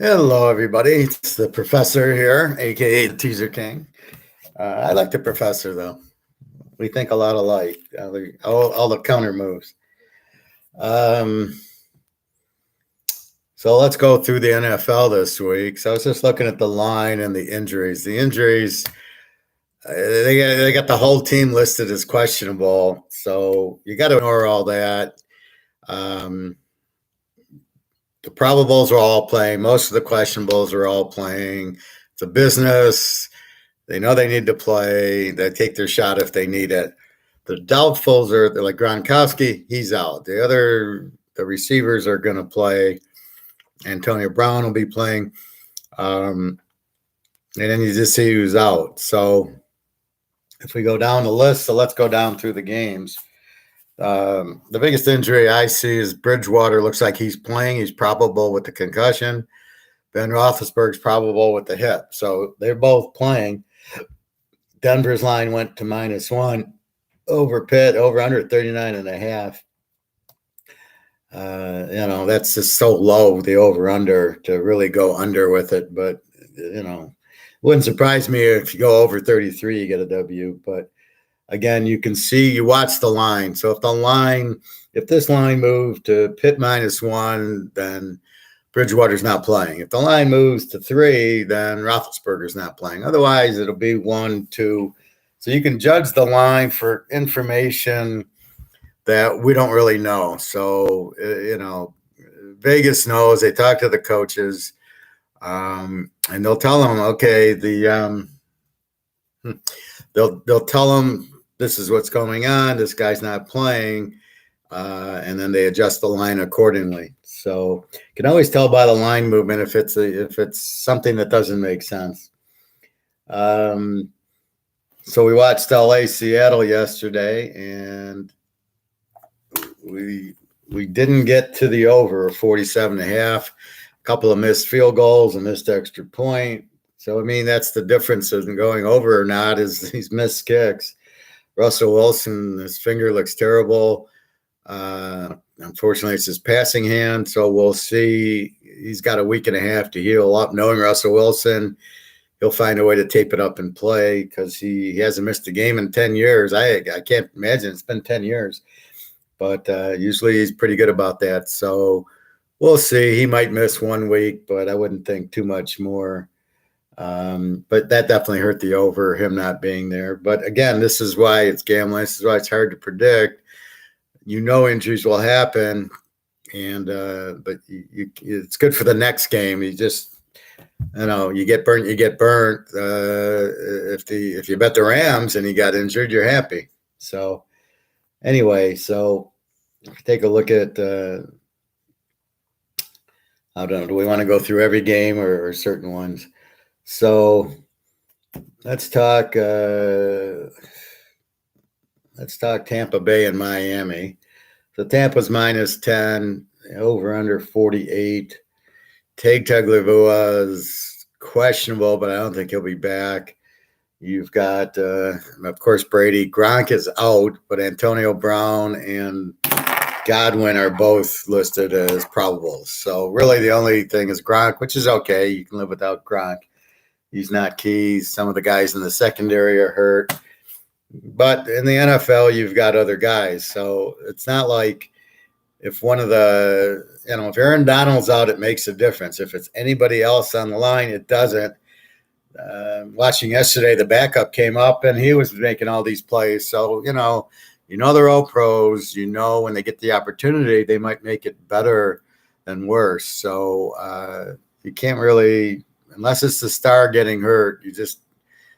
Hello, everybody. It's the professor here, aka Teaserking. I like the professor, though. We think a lot alike. All the counter moves. Um, so let's go through the NFL this week. So I was just looking at the line and the injuries. The injuries, they got the whole team listed as questionable. So you got to ignore all that. Um, the probables are all playing. Most of the questionables are all playing. It's a business. They know they need to play. They take their shot if they need it. The doubtfuls they're like Gronkowski, he's out. The receivers are going to play. Antonio Brown will be playing. And then you just see who's out. So if we go down the list, so let's go down through the games. The biggest injury I see is Bridgewater. Looks like he's playing. He's probable with the concussion. Ben Roethlisberger's probable with the hip. So they're both playing. Denver's line went to -1 over Pitt, over under 39.5. That's just so low, the over under, to really go under with it. But, wouldn't surprise me if you go over 33, you get a W. But again, you can see, you watch the line. So if this line moved to Pitt -1, then Bridgewater's not playing. If the line moves to 3, then Roethlisberger's not playing. Otherwise, it'll be 1, 2. So you can judge the line for information that we don't really know. So, Vegas knows. They talk to the coaches, and they'll tell them, okay, they'll tell them this is what's going on. This guy's not playing. And then they adjust the line accordingly. So you can always tell by the line movement if it's something that doesn't make sense. So we watched LA Seattle yesterday, and we didn't get to the over 47.5. A couple of missed field goals, a missed extra point. So that's the difference in going over or not, is these missed kicks. Russell Wilson, his finger looks terrible. Unfortunately, it's his passing hand, so we'll see. He's got a week and a half to heal up. Knowing Russell Wilson, he'll find a way to tape it up and play, because he hasn't missed a game in 10 years. I can't imagine. It's been 10 years. But usually he's pretty good about that. So we'll see. He might miss 1 week, but I wouldn't think too much more. But that definitely hurt the over, him not being there. But again, this is why it's gambling. This is why it's hard to predict. Injuries will happen, and but it's good for the next game. You just, you get burnt. You get burnt. If you bet the Rams and he got injured, you're happy. So anyway, so take a look at. I don't know. Do we want to go through every game or certain ones? So let's talk. Let's talk Tampa Bay and Miami. So Tampa's -10, over under 48. Tagovailoa is questionable, but I don't think he'll be back. You've got, of course, Brady. Gronk is out, but Antonio Brown and Godwin are both listed as probables. So really the only thing is Gronk, which is okay. You can live without Gronk. He's not key. Some of the guys in the secondary are hurt. But in the NFL, you've got other guys. So it's not like if one of the, if Aaron Donald's out, it makes a difference. If it's anybody else on the line, it doesn't. Watching yesterday, the backup came up and he was making all these plays. So, they're all pros. When they get the opportunity, they might make it better than worse. So you can't really, unless it's the star getting hurt,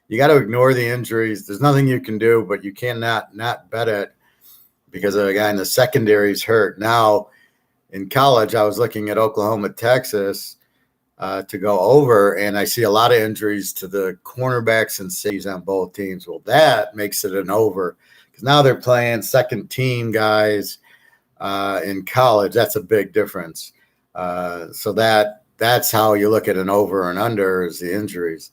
you got to ignore the injuries. There's nothing you can do, but you cannot not bet it because of a guy in the secondary is hurt. Now, in college, I was looking at Oklahoma, Texas to go over, and I see a lot of injuries to the cornerbacks and safeties on both teams. Well, that makes it an over because now they're playing second-team guys in college. That's a big difference. So that's how you look at an over and under is the injuries.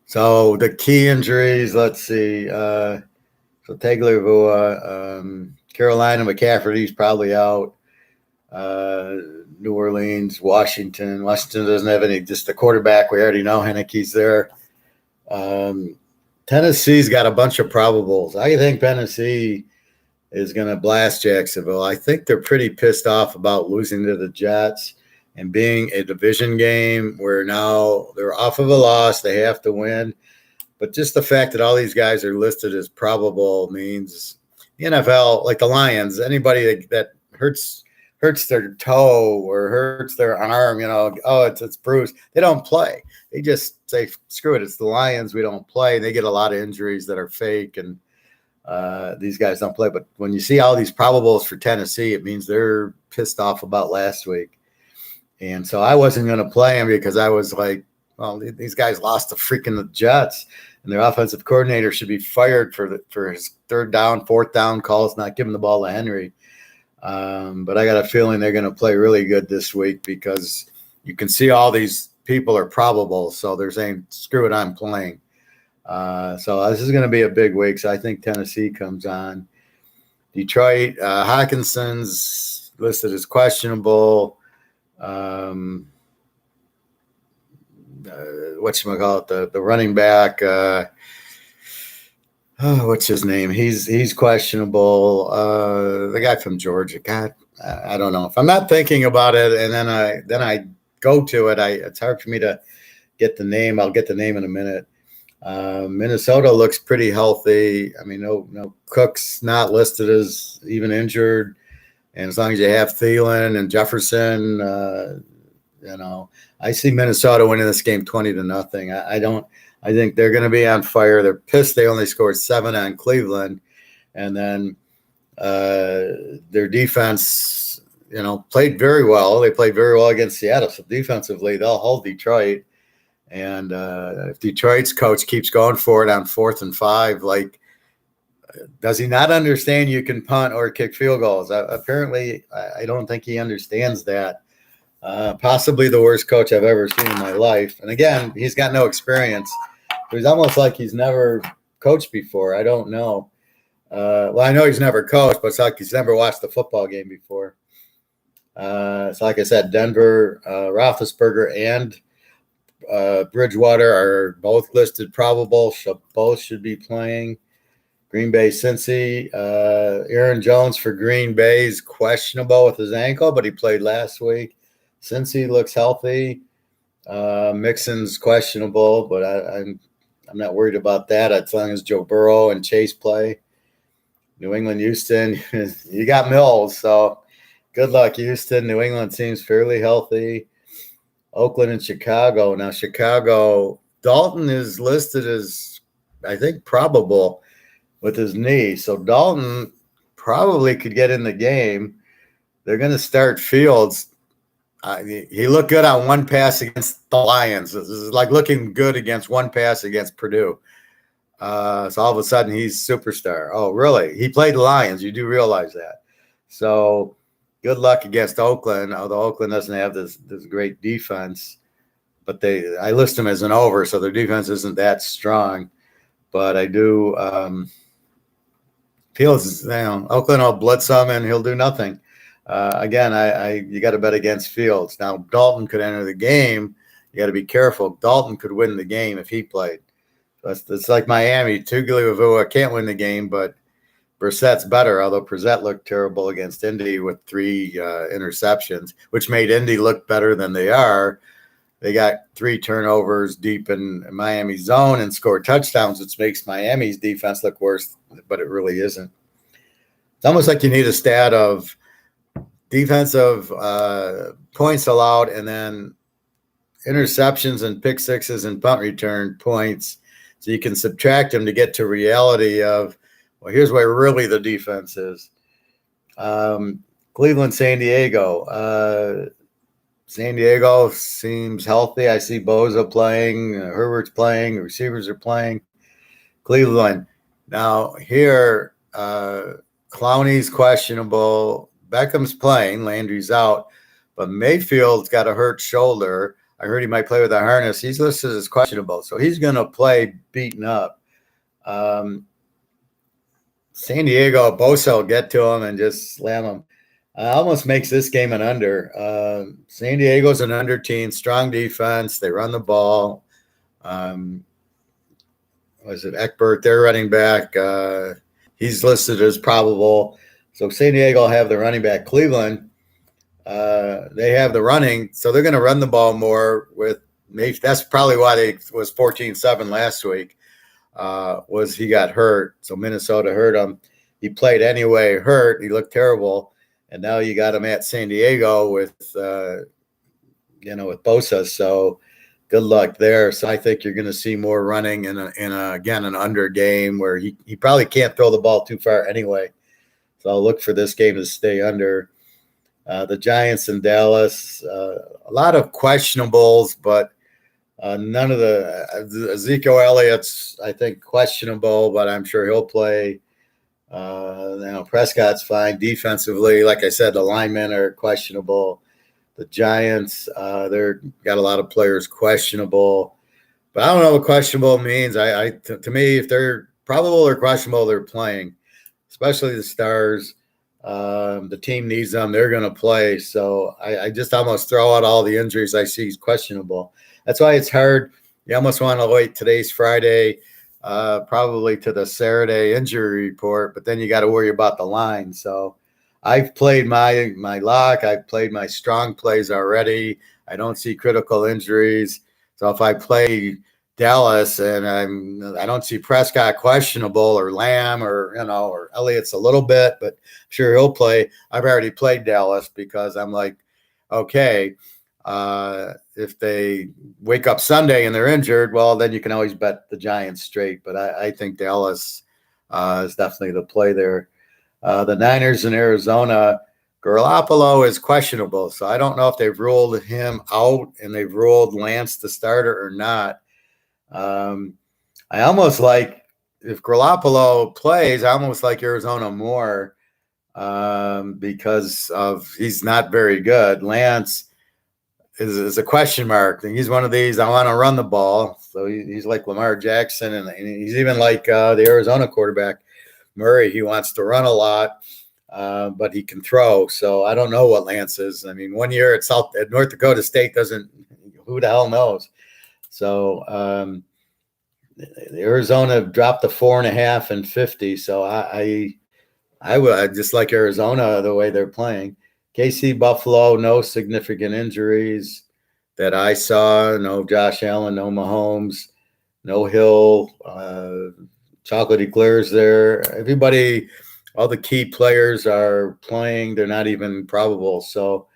So the key injuries, let's see. So Tagovailoa, Carolina, McCaffrey, he's probably out. New Orleans, Washington. Washington doesn't have any, just the quarterback. We already know Heineke's there. Tennessee's got a bunch of probables. I think Tennessee is going to blast Jacksonville. I think they're pretty pissed off about losing to the Jets and being a division game where now they're off of a loss. They have to win. But just the fact that all these guys are listed as probable means the NFL, like the Lions, anybody that hurts their toe or hurts their arm, it's bruised. They don't play. They just say, screw it, it's the Lions. We don't play. They get a lot of injuries that are fake, and these guys don't play. But when you see all these probables for Tennessee, it means they're pissed off about last week. And so I wasn't going to play them because I was like, well, these guys lost to freaking the Jets, and their offensive coordinator should be fired for his third down, fourth down calls, not giving the ball to Henry. But I got a feeling they're going to play really good this week because you can see all these people are probable. So they're saying, screw it, I'm playing. So this is going to be a big week. So I think Tennessee comes on. Detroit, Hawkinson's listed as questionable. Whatchamacallit, the running back, what's his name? He's questionable. The guy from Georgia. God, I don't know. If I'm not thinking about it and then I go to it, it's hard for me to get the name. I'll get the name in a minute. Minnesota looks pretty healthy. I mean, no Cook's not listed as even injured. And as long as you have Thielen and Jefferson, I see Minnesota winning this game 20-0. I think they're going to be on fire. They're pissed they only scored 7 on Cleveland. And then their defense, played very well. They played very well against Seattle. So defensively, they'll hold Detroit. And if Detroit's coach keeps going for it on 4th and 5, does he not understand you can punt or kick field goals? Apparently, I don't think he understands that. Possibly the worst coach I've ever seen in my life. And again, he's got no experience. It's almost like he's never coached before. I don't know. Well, I know he's never coached, but it's like he's never watched a football game before. So like I said, Denver, Roethlisberger, and Bridgewater are both listed probable. So both should be playing. Green Bay, Cincy. Aaron Jones for Green Bay is questionable with his ankle, but he played last week. Cincy looks healthy. Mixon's questionable, but I'm not worried about that as long as Joe Burrow and Chase play. New England, Houston, you got Mills, so good luck, Houston. New England seems fairly healthy. Oakland and Chicago. Now, Chicago, Dalton is listed as, I think, probable with his knee. So Dalton probably could get in the game. They're going to start Fields. He looked good on one pass against the Lions. This is like looking good against one pass against Purdue. So all of a sudden he's superstar. Oh, really? He played the Lions. You do realize that. So good luck against Oakland, although Oakland doesn't have this great defense. But I list them as an over, so their defense isn't that strong. But I do Fields, Oakland will blitz him and he'll do nothing. Again, you got to bet against Fields. Now, Dalton could enter the game. You got to be careful. Dalton could win the game if he played. It's like Miami. Tagovailoa can't win the game, but Brissett's better, although Brissett looked terrible against Indy with 3 interceptions, which made Indy look better than they are. They got 3 turnovers deep in Miami's zone and scored touchdowns, which makes Miami's defense look worse, but it really isn't. It's almost like you need a stat of defensive points allowed and then interceptions and pick sixes and punt return points, so you can subtract them to get to reality of, well, here's where really the defense is. Cleveland, San Diego. San Diego seems healthy. I see Boza playing, Herbert's playing, receivers are playing. Cleveland. Now here, Clowney's questionable. Beckham's playing, Landry's out, but Mayfield's got a hurt shoulder. I heard he might play with a harness. He's listed as questionable, so he's going to play beaten up. San Diego, Bosa will get to him and just slam him. almost makes this game an under. San Diego's an under team, strong defense. They run the ball. Was it Eckbert, their running back? He's listed as probable. So San Diego will have the running back. Cleveland, they have the running, so they're going to run the ball more with maybe. That's probably why they was 14-7 last week, was he got hurt. So Minnesota hurt him. He played anyway, hurt. He looked terrible. And now you got him at San Diego with Bosa. So good luck there. So I think you're going to see more running in again, an under game where he probably can't throw the ball too far anyway. So I'll look for this game to stay under. The Giants in Dallas, a lot of questionables, but none of the Ezekiel Elliott's, I think, questionable, but I'm sure he'll play. Prescott's fine defensively. Like I said, the linemen are questionable. The Giants, they're got a lot of players questionable, but I don't know what questionable means. To me, if they're probable or questionable, they're playing, especially the stars. The team needs them. They're going to play. So I just almost throw out all the injuries I see as questionable. That's why it's hard. You almost want to wait. Today's Friday, probably to the Saturday injury report, but then you got to worry about the line. So I've played my lock. I've played my strong plays already. I don't see critical injuries. So if I play Dallas and I don't see Prescott questionable or Lamb or Elliott's a little bit, but I'm sure he'll play. I've already played Dallas because I'm like, okay, if they wake up Sunday and they're injured, well, then you can always bet the Giants straight. But I think Dallas is definitely the play there. The Niners in Arizona, Garoppolo is questionable. So I don't know if they've ruled him out and they've ruled Lance the starter or not. I almost like, if Garoppolo plays, I almost like Arizona more because he's not very good. Lance is a question mark. He's one of these, I want to run the ball. So he's like Lamar Jackson, and he's even like the Arizona quarterback, Murray. He wants to run a lot, but he can throw. So I don't know what Lance is. I mean, 1 year at North Dakota State who the hell knows? So Arizona dropped to 4.5 and 50. So I would just like Arizona the way they're playing. KC Buffalo, no significant injuries that I saw. No Josh Allen, no Mahomes, no Hill. Chocolate Eclairs there. Everybody, all the key players are playing. They're not even probable. So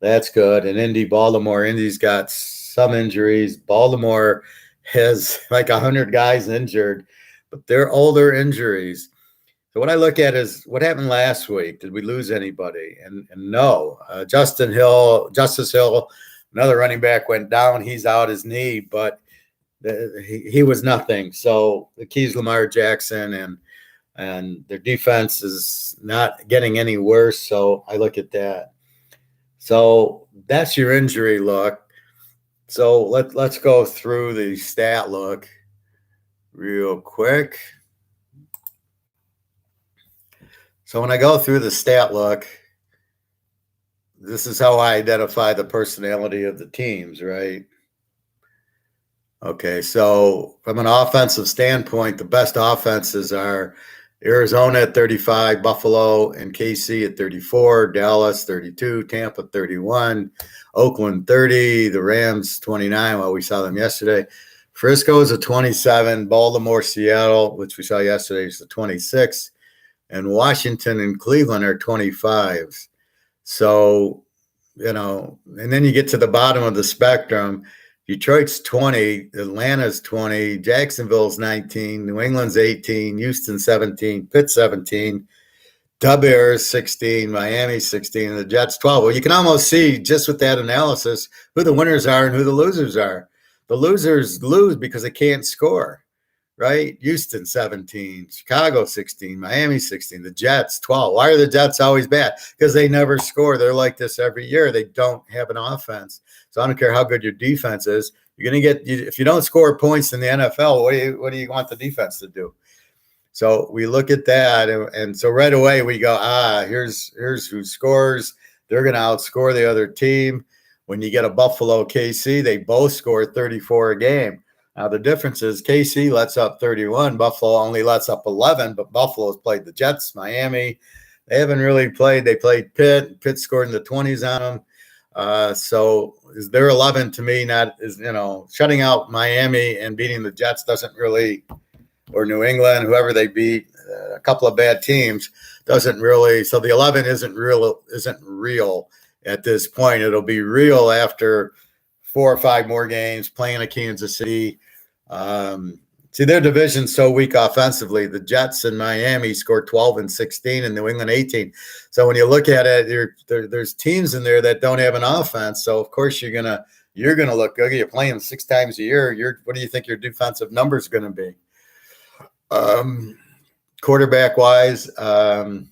that's good. And Baltimore. Indy's got some injuries. Baltimore has like 100 guys injured, but they're older injuries. So what I look at is what happened last week. Did we lose anybody? And no. Justice Hill, another running back, went down. He's out his knee, but he was nothing. So the key's Lamar Jackson, and their defense is not getting any worse. So I look at that. So that's your injury look. So let's go through the stat look real quick. So when I go through the stat look, this is how I identify the personality of the teams, right? Okay, so from an offensive standpoint, the best offenses are Arizona at 35, Buffalo and KC at 34, Dallas 32, Tampa 31, Oakland 30, the Rams 29. Well, we saw them yesterday. Frisco is a 27, Baltimore, Seattle, which we saw yesterday, is a 26, and Washington and Cleveland are 25s. So, and then you get to the bottom of the spectrum. Detroit's 20, Atlanta's 20, Jacksonville's 19, New England's 18, Houston 17, Pitt 17, Bears 16, Miami 16, and the Jets 12. Well, you can almost see just with that analysis who the winners are and who the losers are. The losers lose because they can't score, right? Houston 17, Chicago 16, Miami 16, the Jets 12. Why are the Jets always bad? Because they never score. They're like this every year. They don't have an offense. So I don't care how good your defense is. You're going to get, if you don't score points in the NFL, what do you want the defense to do? So we look at that, and so right away we go, here's who scores. They're going to outscore the other team. When you get a Buffalo KC, they both score 34 a game. Now the difference is KC lets up 31, Buffalo only lets up 11, but Buffalo's played the Jets, Miami. They haven't really played. They played Pitt. Pitt scored in the 20s on them. So is their 11 to me shutting out Miami and beating the Jets doesn't really, or New England, whoever they beat, a couple of bad teams, doesn't really. So the 11 isn't real at this point. It'll be real after 4 or 5 more games playing a Kansas City. See, their division's so weak offensively. The Jets and Miami scored 12 and 16 and New England 18. So when you look at it, there's teams in there that don't have an offense. So of course you're gonna look good. You're playing 6 times a year. What do you think your defensive number is going to be? Quarterback wise, I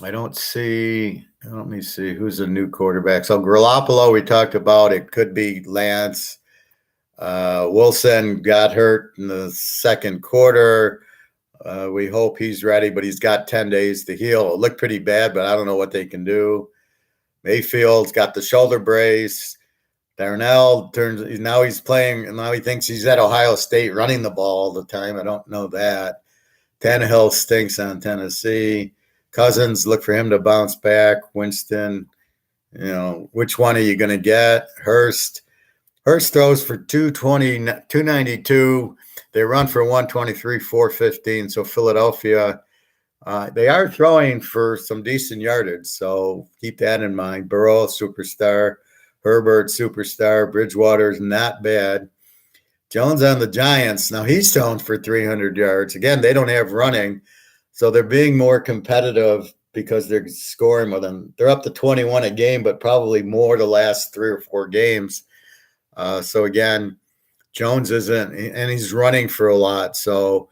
don't see. Let me see who's the new quarterback. So Garoppolo, we talked about. It could be Lance. Wilson got hurt in the second quarter. We hope he's ready, but he's got 10 days to heal. It looked pretty bad, but I don't know what they can do. Mayfield's got the shoulder brace. Darnell he's playing, and now he thinks he's at Ohio State running the ball all the time. I don't know that. Tannehill stinks on Tennessee. Cousins, look for him to bounce back. Winston, which one are you going to get? Hurst throws for 220, 292. They run for 123, 415. So Philadelphia, they are throwing for some decent yardage. So keep that in mind. Burrow, superstar. Herbert, superstar. Bridgewater's not bad. Jones on the Giants. Now he's throwing for 300 yards. Again, they don't have running. So they're being more competitive because they're scoring with them. They're up to 21 a game, but probably more the last 3 or 4 games. So again, Jones isn't, and he's running for a lot. So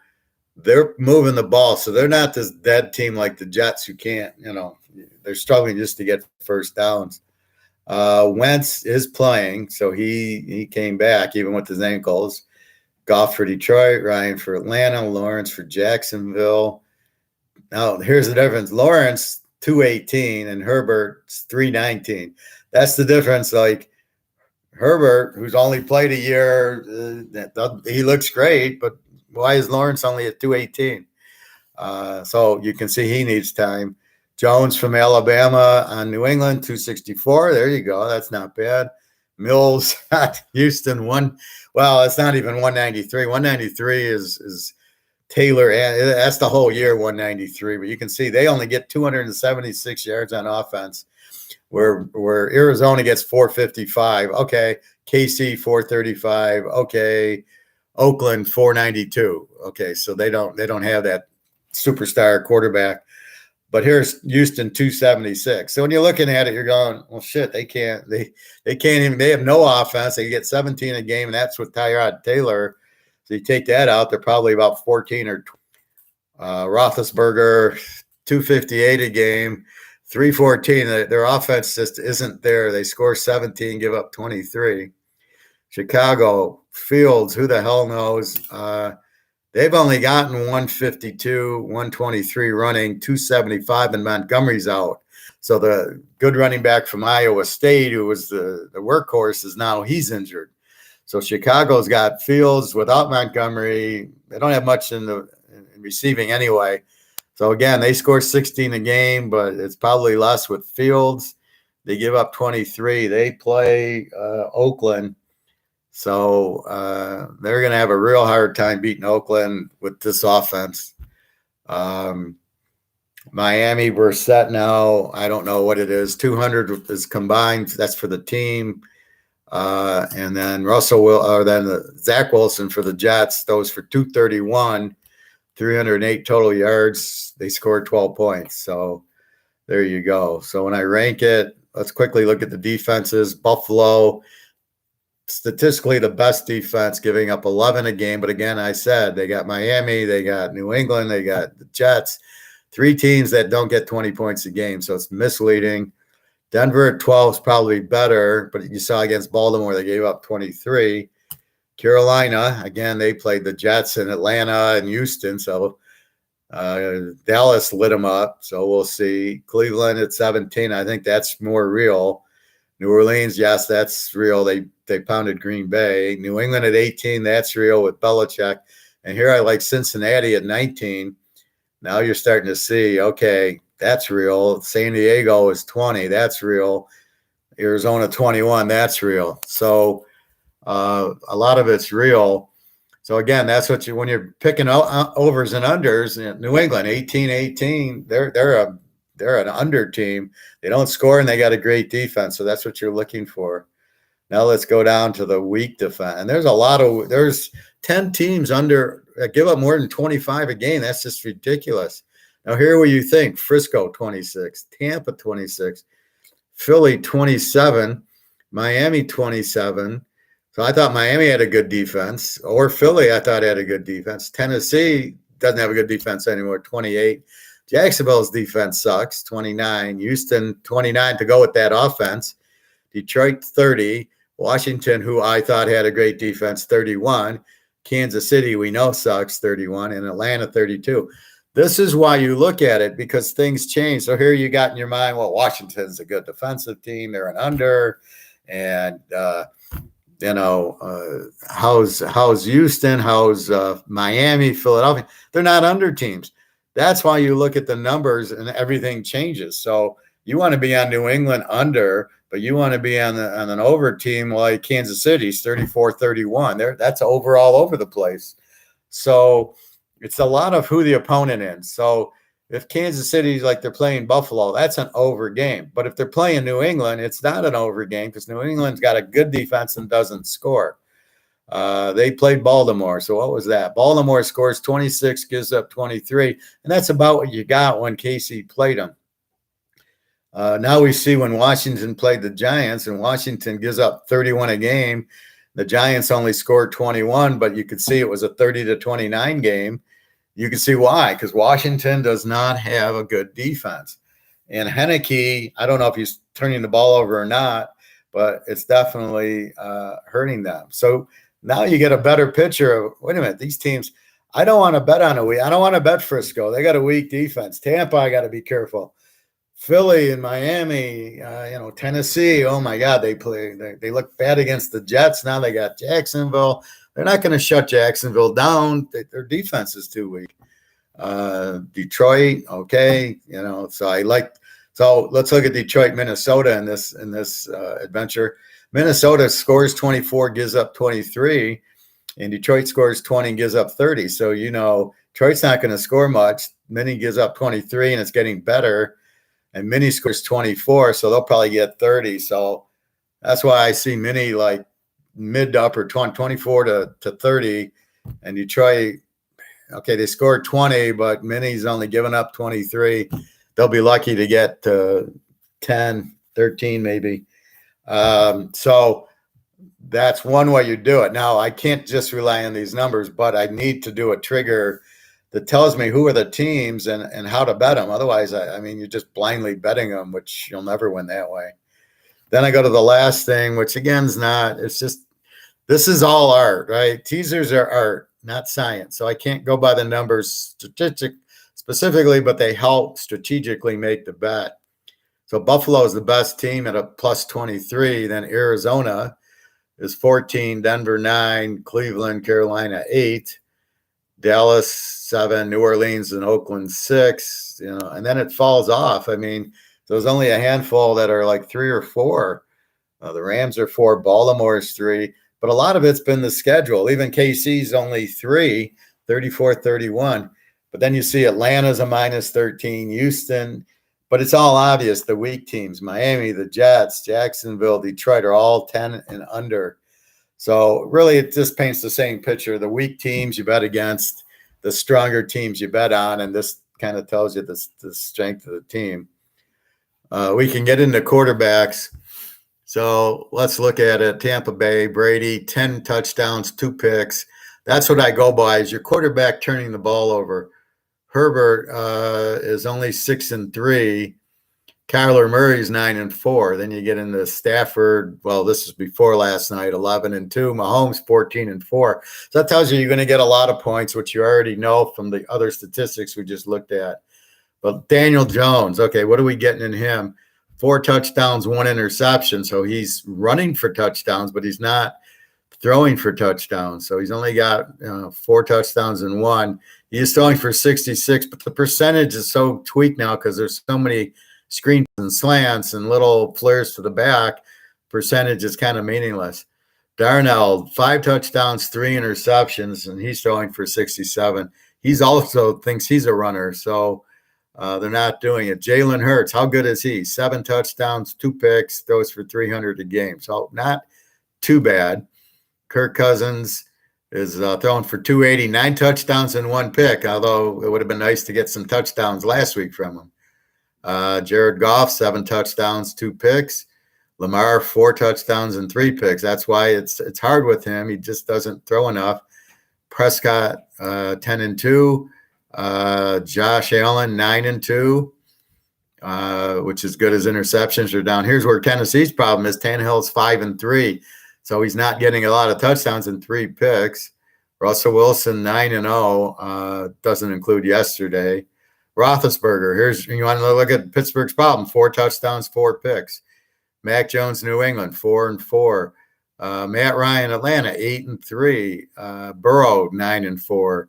they're moving the ball. So they're not this dead team like the Jets who can't, they're struggling just to get first downs. Wentz is playing, so he came back even with his ankles. Goff for Detroit, Ryan for Atlanta, Lawrence for Jacksonville. Now, here's the difference. Lawrence, 218, and Herbert's 319. That's the difference. Like, Herbert, who's only played a year, he looks great, but why is Lawrence only at 218? So you can see he needs time. Jones from Alabama on New England, 264. There you go. That's not bad. Mills at Houston, it's not even 193. 193 is Taylor. That's the whole year, 193. But you can see they only get 276 yards on offense, where Arizona gets 455. Okay. KC, 435. Okay. Oakland, 492. Okay. So they don't have that superstar quarterback. But here's Houston, 276. So when you're looking at it, you're going, well, shit, they can't even, they have no offense. They get 17 a game, and that's with Tyrod Taylor. So you take that out, they're probably about 14 or 20. Roethlisberger, 258 a game, 314. Their offense just isn't there. They score 17, give up 23. Chicago, Fields, who the hell knows? They've only gotten 152, 123 running, 275, and Montgomery's out. So the good running back from Iowa State, who was the workhorse, he's injured. So Chicago's got Fields without Montgomery. They don't have much in receiving anyway. So again, they score 16 a game, but it's probably less with Fields. They give up 23. They play Oakland. So they're going to have a real hard time beating Oakland with this offense. Miami, we're set now. I don't know what it is. 200 is combined. That's for the team. And then Zach Wilson for the Jets, those for 231, 308 total yards. They scored 12 points. So there you go. So when I rank it, let's quickly look at the defenses. Buffalo, statistically the best defense, giving up 11 a game. But again, I said they got Miami, they got New England, they got the Jets, 3 teams that don't get 20 points a game. So it's misleading. Denver at 12 is probably better, but you saw against Baltimore, they gave up 23. Carolina, again, they played the Jets in Atlanta and Houston. So Dallas lit them up. So we'll see. Cleveland at 17. I think that's more real. New Orleans, yes, that's real. They pounded Green Bay. New England at 18. That's real with Belichick. And here I like Cincinnati at 19. Now you're starting to see, okay, that's real. San Diego is 20. That's real. Arizona 21. That's real. So a lot of it's real. So again, that's what when you're picking overs and unders. New England 18-18. They're an under team. They don't score and they got a great defense. So that's what you're looking for. Now let's go down to the weak defense. And there's 10 teams under give up more than 25 a game. That's just ridiculous. Now here what you think: Frisco 26, Tampa 26, Philly 27, Miami 27. So I thought Miami had a good defense, or Philly I thought had a good defense. Tennessee doesn't have a good defense anymore, 28. Jacksonville's defense sucks, 29. Houston 29 to go with that offense. Detroit 30. Washington, who I thought had a great defense, 31. Kansas City, we know sucks, 31. And Atlanta 32. This is why you look at it, because things change. So here you got in your mind, well, Washington's a good defensive team. They're an under. And, how's Houston? How's Miami, Philadelphia? They're not under teams. That's why you look at the numbers and everything changes. So you want to be on New England under, but you want to be on an over team like Kansas City's 34-31. That's over all over the place. So it's a lot of who the opponent is. So if Kansas City's like they're playing Buffalo, that's an over game. But if they're playing New England, it's not an over game because New England's got a good defense and doesn't score. They played Baltimore. So what was that? Baltimore scores 26, gives up 23. And that's about what you got when KC played them. Now we see when Washington played the Giants, and Washington gives up 31 a game. The Giants only scored 21, but you could see it was a 30-29 game. You can see why, because Washington does not have a good defense. And Heineke, I don't know if he's turning the ball over or not, but it's definitely hurting them. So now you get a better picture of, wait a minute, these teams, I don't want to bet on I don't want to bet Frisco. They got a weak defense. Tampa, I got to be careful. Philly and Miami, Tennessee, oh my God, they look bad against the Jets. Now they got Jacksonville. They're not going to shut Jacksonville down. Their defense is too weak. Detroit, okay, so let's look at Detroit, Minnesota in this adventure. Minnesota scores 24, gives up 23, and Detroit scores 20 and gives up 30. So Detroit's not going to score much. Minnie gives up 23, and it's getting better. And Minnie scores 24, so they'll probably get 30. So that's why I see Minnie like mid to upper 24 to 30. And Detroit, okay, they scored 20, but Minnie's only given up 23. They'll be lucky to get to 10, 13 maybe. So that's one way you do it. Now, I can't just rely on these numbers, but I need to do a trigger that tells me who are the teams and how to bet them. Otherwise, you're just blindly betting them, which you'll never win that way. Then I go to the last thing, which again is not, it's just, this is all art, right? Teasers are art, not science. So I can't go by the numbers specifically, but they help strategically make the bet. So Buffalo is the best team at a plus 23. Then Arizona is 14, Denver 9, Cleveland, Carolina 8. Dallas 7, New Orleans and Oakland 6, and then it falls off. There's only a handful that are like 3 or 4. The Rams are 4, Baltimore is 3, but a lot of it's been the schedule. Even KC's only 3, 34-31. But then you see Atlanta's a minus 13, Houston, but it's all obvious. The weak teams, Miami, the Jets, Jacksonville, Detroit are all 10 and under. So really, it just paints the same picture. The weak teams you bet against, the stronger teams you bet on, and this kind of tells you the strength of the team. We can get into quarterbacks. So let's look at it. Tampa Bay, Brady, 10 touchdowns, 2 picks. That's what I go by, is your quarterback turning the ball over. Herbert is only 6-3. Kyler Murray's 9-4. Then you get into Stafford. Well, this is before last night, 11-2. Mahomes 14-4. So that tells you you're going to get a lot of points, which you already know from the other statistics we just looked at. But Daniel Jones, okay, what are we getting in him? 4 touchdowns, 1 interception. So he's running for touchdowns, but he's not throwing for touchdowns. So he's only got 4 touchdowns and 1. He is throwing for 66, but the percentage is so tweaked now because there's so many screens and slants and little flares to the back. Percentage is kind of meaningless. Darnell, 5 touchdowns, 3 interceptions, and he's throwing for 67. He's also thinks he's a runner, so they're not doing it. Jalen Hurts, how good is he? 7 touchdowns, 2 picks, throws for 300 a game. So not too bad. Kirk Cousins is throwing for 280, 9 touchdowns and 1 pick, although it would have been nice to get some touchdowns last week from him. Jared Goff, 7 touchdowns, 2 picks. Lamar, 4 touchdowns and 3 picks. That's why it's hard with him. He just doesn't throw enough. Prescott, 10-2. Josh Allen, 9-2, which is good as interceptions are down. Here's where Tennessee's problem is. Tannehill's 5-3. So he's not getting a lot of touchdowns and 3 picks. Russell Wilson, 9-0. Doesn't include yesterday. Roethlisberger, you want to look at Pittsburgh's problem. 4 touchdowns, 4 picks. Mac Jones, New England, 4-4. Matt Ryan, Atlanta, 8-3. Burrow, 9-4.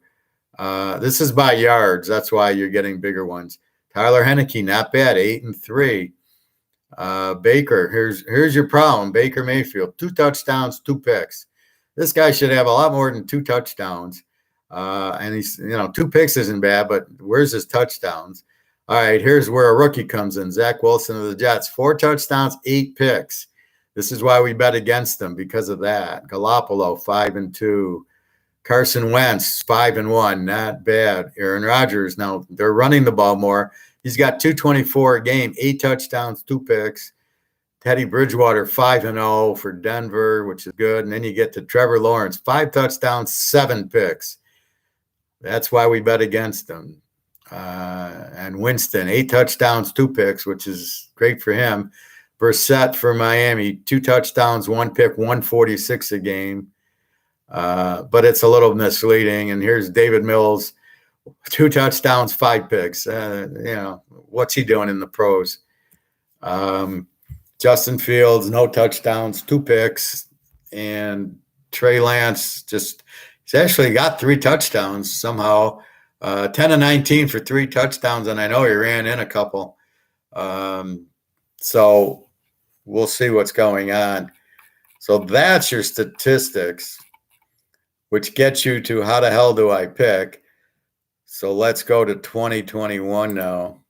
This is by yards. That's why you're getting bigger ones. Tyler Heineke, not bad, 8-3. Baker, here's your problem. Baker Mayfield, 2 touchdowns, 2 picks. This guy should have a lot more than 2 touchdowns. And he's, 2 picks isn't bad, but where's his touchdowns? All right, here's where a rookie comes in. Zach Wilson of the Jets, 4 touchdowns, 8 picks. This is why we bet against them because of that. Garoppolo, 5-2. Carson Wentz, 5-1, not bad. Aaron Rodgers, now they're running the ball more. He's got 224 a game, 8 touchdowns, 2 picks. Teddy Bridgewater, 5-0 for Denver, which is good. And then you get to Trevor Lawrence, 5 touchdowns, 7 picks. That's why we bet against them. And Winston, 8 touchdowns, 2 picks, which is great for him. Brissett for Miami, 2 touchdowns, 1 pick, 146 a game. But it's a little misleading. And here's David Mills, 2 touchdowns, 5 picks. What's he doing in the pros? Justin Fields, no touchdowns, 2 picks. And Trey Lance, he's actually got 3 touchdowns somehow. 10-19 for 3 touchdowns, and I know he ran in a couple. So we'll see what's going on. So that's your statistics, which gets you to how the hell do I pick? So let's go to 2021 now.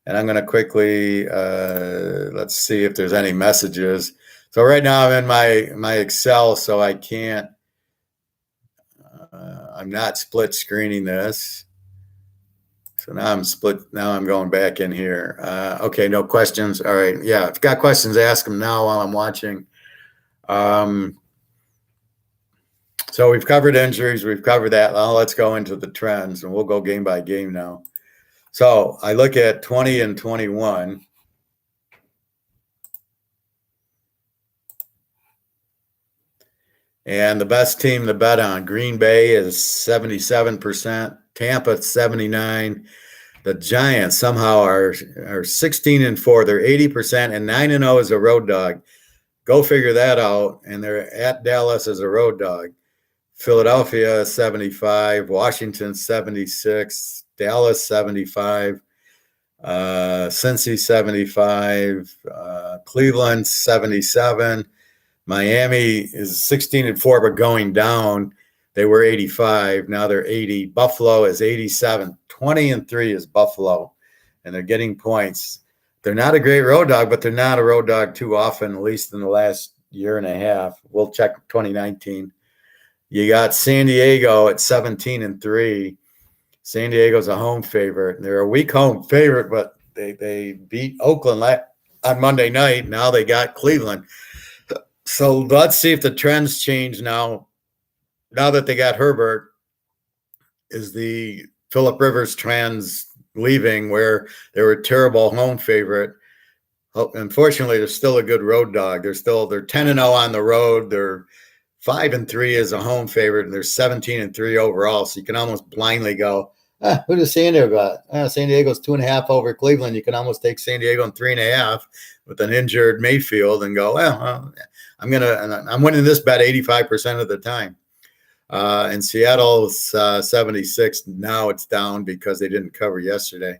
And I'm going to quickly, let's see if there's any messages. So right now I'm in my Excel, so I can't, I'm not split screening this. So now I'm going back in here. Okay, no questions. All right. Yeah, if you've got questions, ask them now while I'm watching. So we've covered injuries. We've covered that. Now let's go into the trends, and we'll go game by game now. So I look at 20 and 21. And the best team to bet on, Green Bay is 77%. Tampa 79%. The Giants somehow are 16-4. They're 80%, and 9-0 is a road dog. Go figure that out. And they're at Dallas as a road dog. Philadelphia 75, Washington 76, Dallas 75, Cincy 75, Cleveland 77. Miami is 16-4, but going down. They were 85. Now they're 80. Buffalo is 87. 20-3 is Buffalo, and they're getting points. They're not a great road dog, but they're not a road dog too often, at least in the last year and a half. We'll check 2019. You got San Diego at 17-3. San Diego's a home favorite. They're a weak home favorite, but they beat Oakland on Monday night. Now they got Cleveland. So let's see if the trends change now. Now that they got Herbert, is the Phillip Rivers trends leaving where they were a terrible home favorite? Unfortunately, they're still a good road dog. They're 10-0 on the road. They're 5-3 as a home favorite, and they're 17-3 overall. So you can almost blindly go, who does San Diego got? San Diego's 2.5 over Cleveland. You can almost take San Diego in 3.5 with an injured Mayfield and go, I'm winning this bet 85% of the time. And Seattle's 76. Now it's down because they didn't cover yesterday.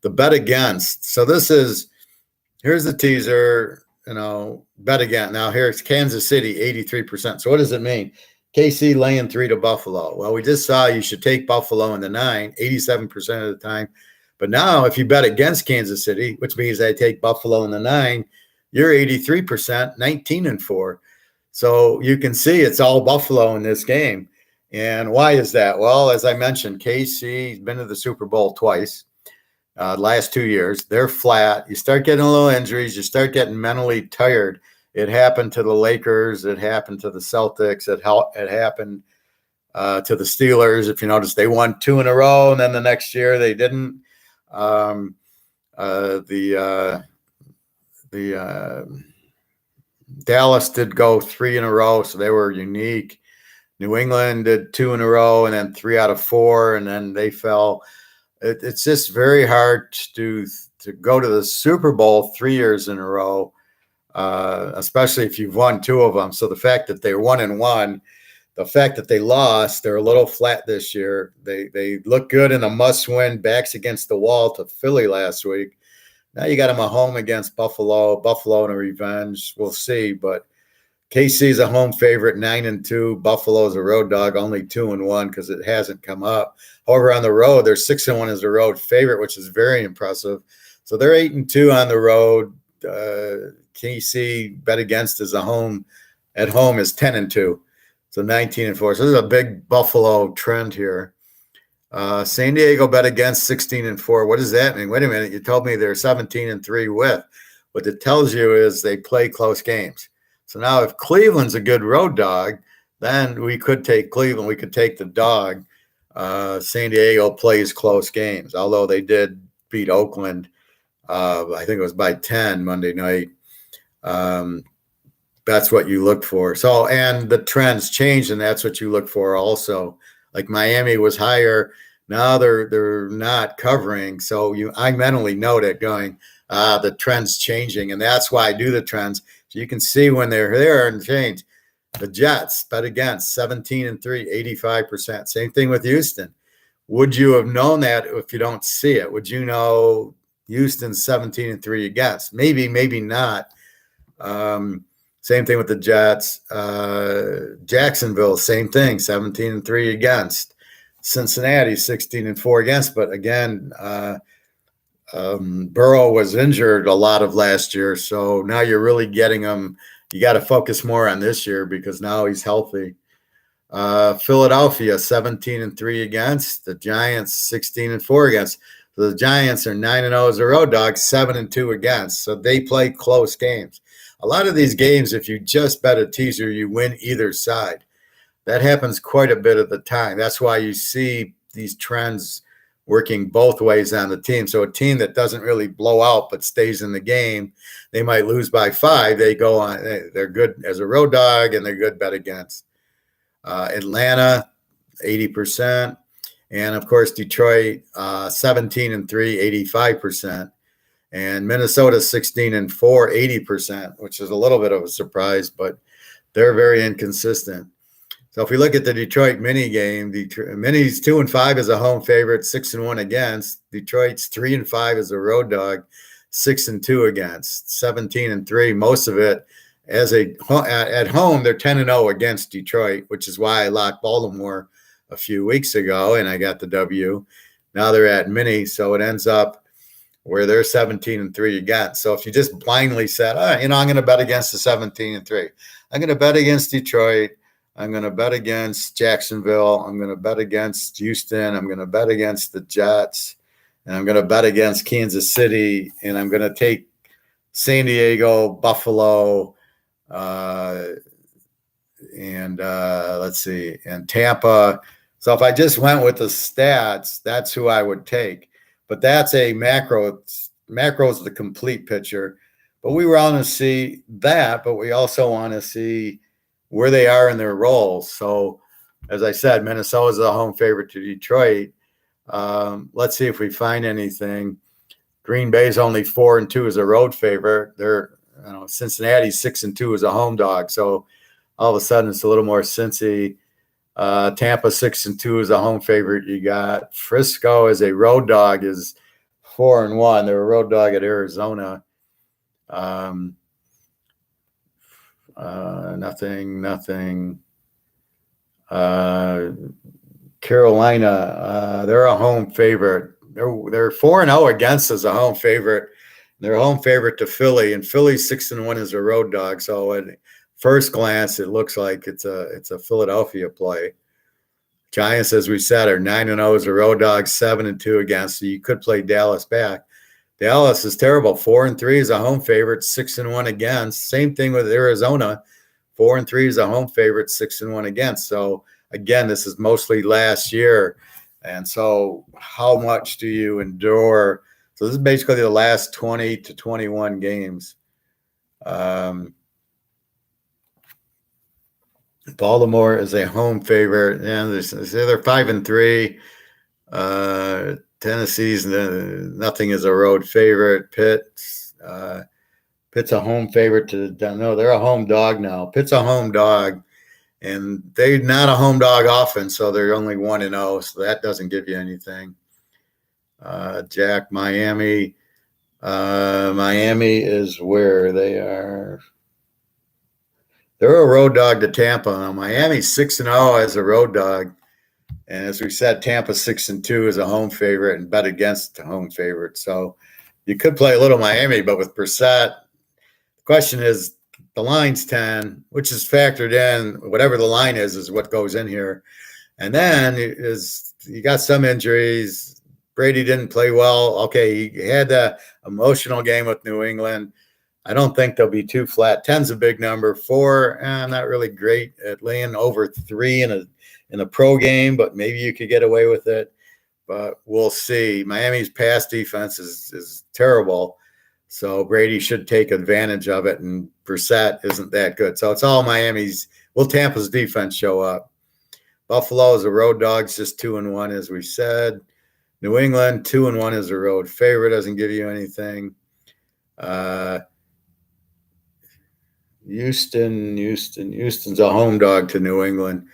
The bet against. So here's the teaser, bet again. Now here's Kansas City, 83%. So what does it mean? KC laying 3 to Buffalo. Well, we just saw you should take Buffalo in the 9, 87% of the time. But now if you bet against Kansas City, which means I take Buffalo in the 9, you're 83%, 19-4. So you can see it's all Buffalo in this game. And why is that? Well, as I mentioned, KC's been to the Super Bowl twice. Last 2 years, they're flat. You start getting a little injuries. You start getting mentally tired. It happened to the Lakers. It happened to the Celtics. It happened to the Steelers. If you notice, they won 2 in a row, and then the next year they didn't. Dallas did go 3 in a row, so they were unique. New England did 2 in a row, and then 3 out of 4, and then they fell. It's just very hard to go to the Super Bowl 3 years in a row, especially if you've won 2 of them. So the fact that they're 1-1, the fact that they lost, they're a little flat this year. They look good in a must-win, backs against the wall to Philly last week. Now you got them at home against Buffalo in a revenge. We'll see, but KC's a home favorite, 9-2. Buffalo's a road dog, only 2-1 because it hasn't come up. However, on the road, they're 6-1 as a road favorite, which is very impressive. So they're 8-2 on the road. KC bet against at home is 10-2. So 19-4. So this is a big Buffalo trend here. San Diego bet against 16-4. What does that mean? Wait a minute. You told me they're 17-3 with. What it tells you is they play close games. So now if Cleveland's a good road dog, then we could take Cleveland. We could take the dog. San Diego plays close games, although they did beat Oakland. I think it was by 10 Monday night. That's what you look for. So, and the trends change, and that's what you look for also. Like Miami was higher. Now they're not covering. So I mentally note it going, the trend's changing. And that's why I do the trends. So you can see when they're there and change. The Jets bet against 17-3, 85%. Same thing with Houston. Would you have known that if you don't see it? Would you know Houston's 17-3 against? Maybe, maybe not. Same thing with the Jets. Jacksonville, same thing, 17-3 against. Cincinnati, 16-4 against. But again, Burrow was injured a lot of last year, so now you're really getting him. You got to focus more on this year because now he's healthy. Philadelphia, 17-3 against. The Giants, 16-4 against. So the Giants are 9-0 as a road dog, 7-2 against. So they play close games. A lot of these games, if you just bet a teaser, you win either side. That happens quite a bit of the time. That's why you see these trends working both ways on the team. So a team that doesn't really blow out but stays in the game, they might lose by 5. They go on. They're good as a road dog, and they're good bet against. Atlanta, 80%. And, of course, Detroit, 17-3, 85%. And Minnesota, 16-4, 80%, which is a little bit of a surprise, but they're very inconsistent. So if we look at the Detroit mini game, Mini's 2-5 as a home favorite, 6-1 against. Detroit's 3-5 as a road dog, 6-2 against. 17-3, most of it at home. They're 10-0 against Detroit, which is why I locked Baltimore a few weeks ago and I got the W. Now they're at mini, so it ends up where they're 17-3 against. So if you just blindly said, I'm going to bet against the 17-3, I'm going to bet against Detroit. I'm going to bet against Jacksonville. I'm going to bet against Houston. I'm going to bet against the Jets. And I'm going to bet against Kansas City. And I'm going to take San Diego, Buffalo, and let's see, and Tampa. So if I just went with the stats, that's who I would take. But that's a macro. Macro is the complete picture. But we want to see that, but we also want to see where they are in their roles. So, as I said, Minnesota is a home favorite to Detroit. Let's see if we find anything. Green Bay's only 4-2 as a road favorite. Cincinnati's 6-2 as a home dog. So all of a sudden it's a little more Cincy. Tampa 6-2 is a home favorite. You got Frisco as a road dog is 4-1. They're a road dog at Arizona. Nothing. Carolina, they're a home favorite. They're 4-0 against as a home favorite. They're a home favorite to Philly, and Philly's 6-1 as a road dog. So at first glance, it looks like it's a Philadelphia play. Giants, as we said, are 9-0 as a road dog, 7-2 against. So you could play Dallas back. Dallas is terrible. 4-3 is a home favorite, 6-1 against. Same thing with Arizona. 4-3 is a home favorite, 6-1 against. So again, this is mostly last year. And so how much do you endure? So this is basically the last 20 to 21 games. Baltimore is a home favorite. And they're 5-3. Tennessee's nothing is a road favorite. Pitt's a home favorite they're a home dog now. Pitt's a home dog, and they're not a home dog often, so they're only 1-0. So that doesn't give you anything. Miami. Miami is where they are. They're a road dog to Tampa. Now, Miami's 6-0 as a road dog. And as we said, Tampa 6-2 is a home favorite and bet against the home favorite. So you could play a little Miami, but with Brissett, the question is the line's 10, which is factored in. Whatever the line is what goes in here. And then you got some injuries. Brady didn't play well. Okay, he had that emotional game with New England. I don't think they'll be too flat. 10's a big number. 4, I'm not really great at laying over 3 in a pro game, but maybe you could get away with it. But we'll see. Miami's pass defense is terrible, so Brady should take advantage of it, and Brissett isn't that good. So it's all Miami's. Will Tampa's defense show up? Buffalo is a road dog, just 2-1, as we said. New England, 2-1 is a road favorite, doesn't give you anything. Houston's a home dog to New England.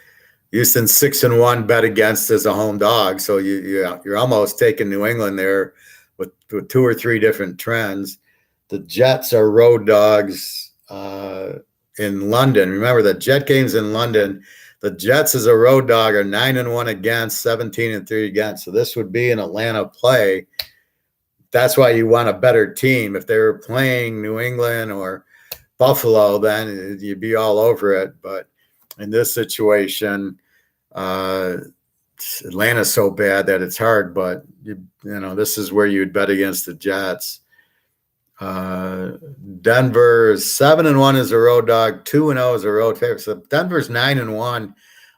Houston's 6-1 bet against as a home dog, so you're almost taking New England there with 2 or 3 different trends. The Jets are road dogs in London. Remember, the Jet game's in London. The Jets as a road dog are 9-1 against, 17-3 against. So this would be an Atlanta play. That's why you want a better team. If they were playing New England or Buffalo, then you'd be all over it. But in this situation, Atlanta's so bad that it's hard. But this is where you'd bet against the Jets. Denver is 7-1 as a road dog, 2-0 as a road favorite. So Denver's 9-1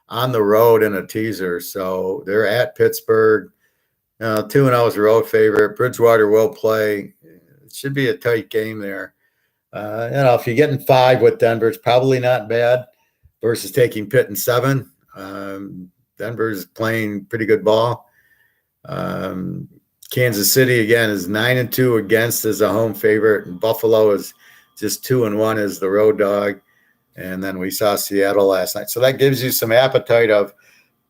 on the road in a teaser. So they're at Pittsburgh. 2-0 as a road favorite. Bridgewater will play. It should be a tight game there. If you're getting 5 with Denver, it's probably not bad versus taking Pitt in 7. Denver's playing pretty good ball. Kansas City, again, is 9-2 against as a home favorite, and Buffalo is just 2-1 as the road dog. And then we saw Seattle last night. So that gives you some appetite of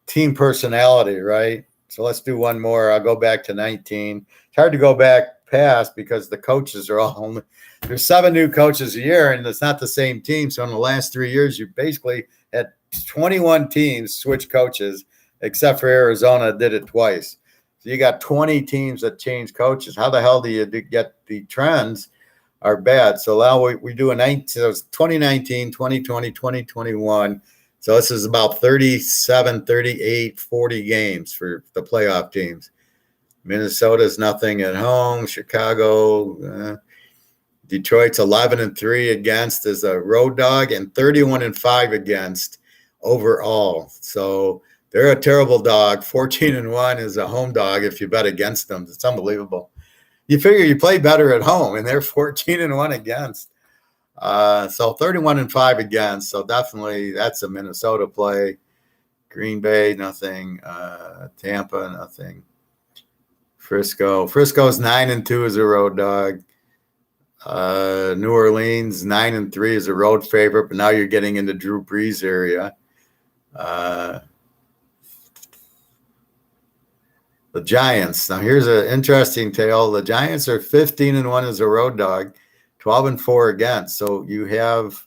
team personality, right? So let's do one more. I'll go back to 19. It's hard to go back past because the coaches are all – there's 7 new coaches a year, and it's not the same team. So in the last 3 years, you basically had 21 teams switch coaches, except for Arizona did it twice. So you got 20 teams that change coaches. How the hell do you get the trends are bad? So now we do so it's 2019, 2020, 2021. So this is about 37, 38, 40 games for the playoff teams. Minnesota's nothing at home. Chicago, Detroit's 11-3 against as a road dog and 31-5 against overall. So they're a terrible dog. 14-1 is a home dog if you bet against them. It's unbelievable. you figure you play better at home, and they're 14-1 against. So 31-5 against. So definitely that's a Minnesota play. Green Bay, nothing. Tampa, nothing. Frisco's 9-2 as a road dog. New Orleans 9-3 is a road favorite, but now you're getting into Drew Brees area. The Giants. Now here's an interesting tale. The Giants are 15-1 as a road dog, 12-4 against. So you have,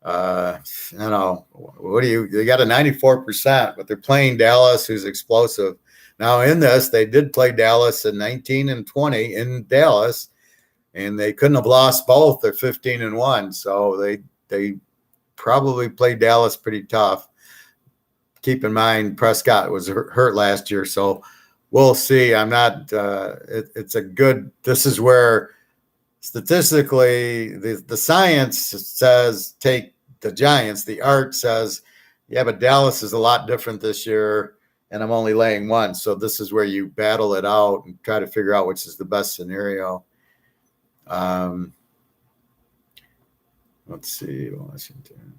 they got a 94%, but they're playing Dallas, who's explosive. Now in this, they did play Dallas at 19-20 in Dallas, and they couldn't have lost both. They're 15-1, so they probably played Dallas pretty tough. Keep in mind, Prescott was hurt last year, so we'll see. I'm not. This is where statistically the science says take the Giants. The art says, yeah, but Dallas is a lot different this year, and I'm only laying one. So this is where you battle it out and try to figure out which is the best scenario. Let's see, Washington.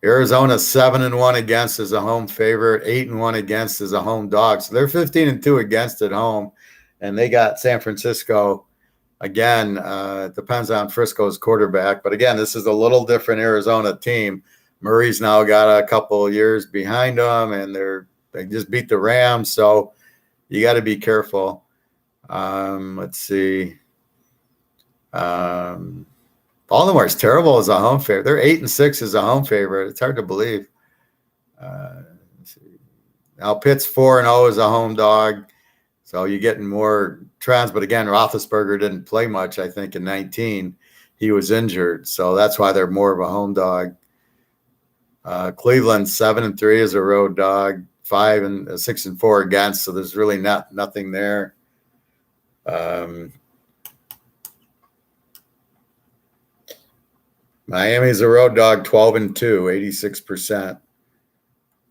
Arizona 7-1 against as a home favorite, 8-1 against as a home dog. So they're 15-2 against at home, and they got San Francisco. Again, it depends on Frisco's quarterback, but again, this is a little different Arizona team. Murray's now got a couple of years behind them, and they just beat the Rams, so you got to be careful. Let's see. Baltimore's terrible as a home favorite. They're 8-6 as a home favorite. It's hard to believe. Now Pitt's 4-0 as a home dog, so you're getting more trends. But again, Roethlisberger didn't play much. I think in 19 he was injured, so that's why they're more of a home dog. Cleveland 7-3 as a road dog, 6-4 against. So there's really nothing there. Miami's a road dog, 12-2,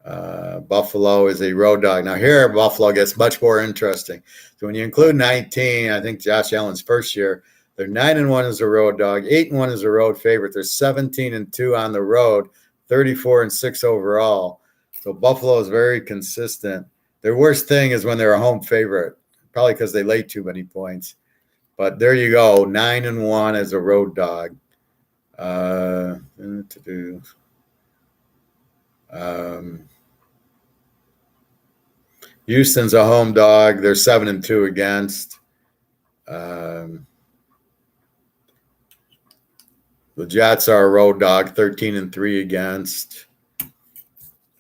86%. Buffalo is a road dog. Now here, Buffalo gets much more interesting. So when you include 19, I think Josh Allen's first year, they're 9-1 as a road dog, 8-1 as a road favorite. They're 17-2 on the road, 34-6 overall. So Buffalo is very consistent. Their worst thing is when they're a home favorite, probably because they lay too many points. But there you go, 9-1 as a road dog. Houston's a home dog. They're 7-2 against. The Jets are a road dog, 13-3 against.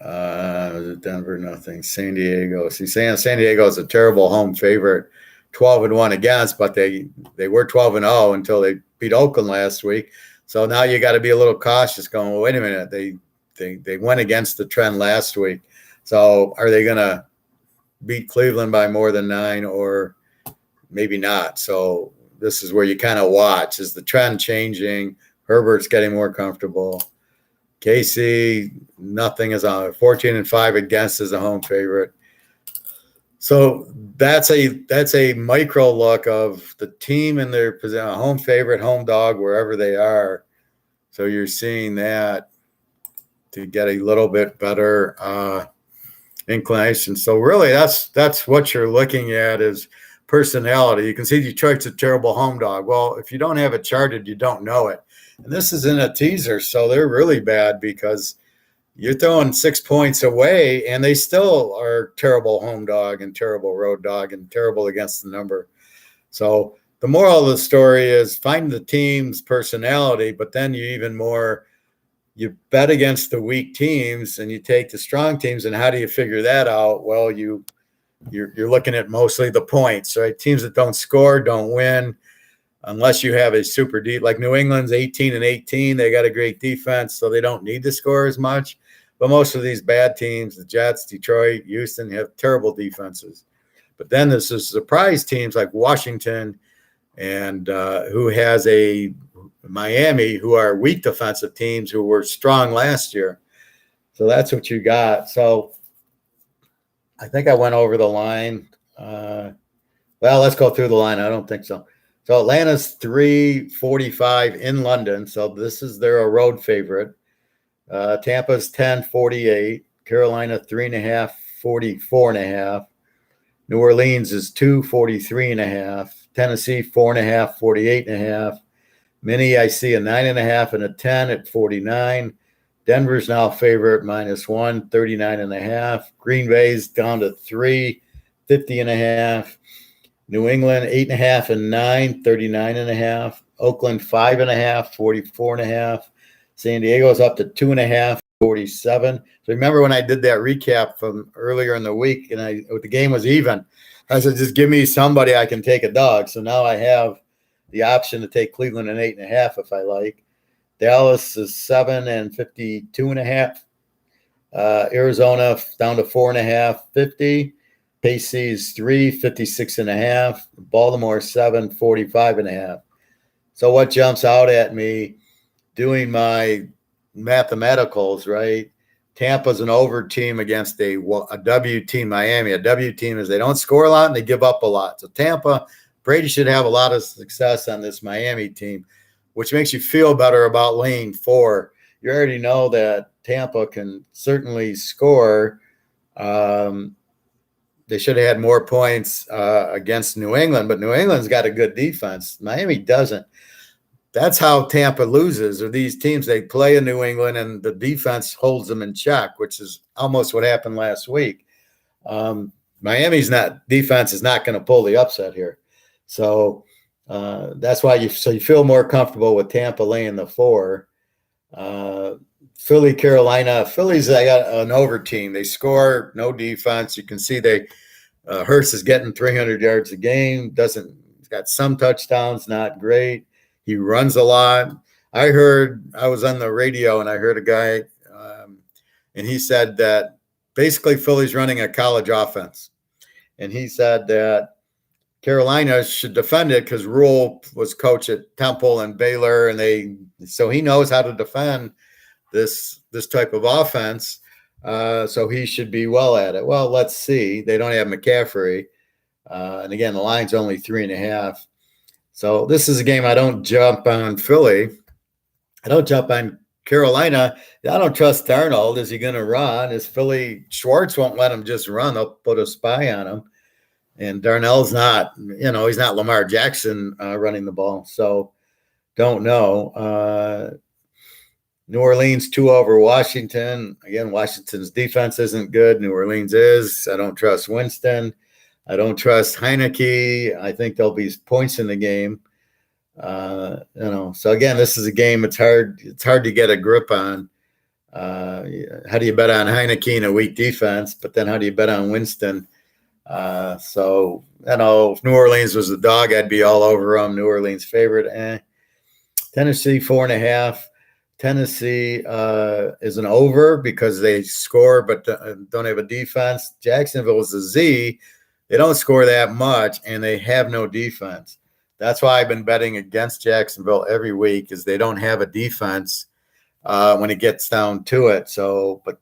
Denver, nothing. San Diego. See, San Diego is a terrible home favorite, 12-1 against, but they were 12-0 until they beat Oakland last week. So now you got to be a little cautious going, well, wait a minute. They went against the trend last week. So are they going to beat Cleveland by more than 9 or maybe not? So this is where you kind of watch. Is the trend changing? Herbert's getting more comfortable. KC, nothing is on 14-5 against as a home favorite. So that's a micro look of the team and their position, home favorite, home dog, wherever they are. So you're seeing that to get a little bit better inclination. So really, that's what you're looking at is personality. You can see Detroit's a terrible home dog. Well, if you don't have it charted, you don't know it. And this is in a teaser, so they're really bad because you're throwing 6 points away, and they still are terrible home dog and terrible road dog and terrible against the number. So the moral of the story is find the team's personality, but then you bet against the weak teams and you take the strong teams. And how do you figure that out? Well, you're looking at mostly the points, right? Teams that don't score don't win unless you have a super deep, like New England's 18-18. They got a great defense, so they don't need to score as much. But most of these bad teams, the Jets, Detroit, Houston, have terrible defenses. But then there's the surprise teams like Washington and who has a Miami, who are weak defensive teams who were strong last year. So that's what you got. So I think I went over the line. Let's Well, let's go through the line. I don't think so. So Atlanta's 345 in London. So this is their road favorite. Tampa's 1048. Carolina 3.5, 44.5. New Orleans is 243.5. Tennessee 4.5, 48.5. Minnie, I see a 9.5 and a 10 at 49. Denver's now favorite -1, 39.5. Green Bay's down to 3, 50.5. New England 8.5 and 9, 39.5. Oakland 5.5, 44.5. San Diego's up to 2.5, 47. So remember when I did that recap from earlier in the week and the game was even, I said, just give me somebody I can take a dog. So now I have the option to take Cleveland at 8.5 if I like. Dallas is 7 and 52.5. Arizona down to 4.5, 50. KC is 3, 56.5. Baltimore 7, 45.5. So what jumps out at me doing my mathematicals, right? Tampa's an over team against a W team, Miami. A W team is they don't score a lot and they give up a lot. So Tampa, Brady should have a lot of success on this Miami team, which makes you feel better about lane 4. You already know that Tampa can certainly score. They should have had more points against New England, but New England's got a good defense. Miami doesn't. That's how Tampa loses, or these teams, they play in New England and the defense holds them in check, which is almost what happened last week. Miami's defense is not going to pull the upset here. So that's why you feel more comfortable with Tampa laying the 4. Philly, Carolina. Philly's, I got an over team. They score, no defense. You can see Hurts is getting 300 yards a game. He's got some touchdowns, not great. He runs a lot. I was on the radio and I heard a guy, and he said that basically Philly's running a college offense. And he said that Carolina should defend it because Rule was coach at Temple and Baylor, so he knows how to defend this type of offense. So he should be well at it. Well, let's see. They don't have McCaffrey. And again, the line's only 3.5. So this is a game I don't jump on Philly. I don't jump on Carolina. I don't trust Darnold. Is he going to run? Is Philly? Schwartz won't let him just run. They'll put a spy on him. And Darnell's not, he's not Lamar Jackson running the ball. So don't know. New Orleans 2 over Washington. Again, Washington's defense isn't good. New Orleans is. I don't trust Winston. I don't trust Heineke. I think there'll be points in the game. So again, this is a game it's hard to get a grip on. How do you bet on Heineke in a weak defense? But then how do you bet on Winston? If New Orleans was a dog, I'd be all over them. New Orleans favorite. Tennessee 4.5. Tennessee is an over because they score but don't have a defense. Jacksonville is a Z. They don't score that much, and they have no defense. That's why I've been betting against Jacksonville every week, is they don't have a defense when it gets down to it. So, but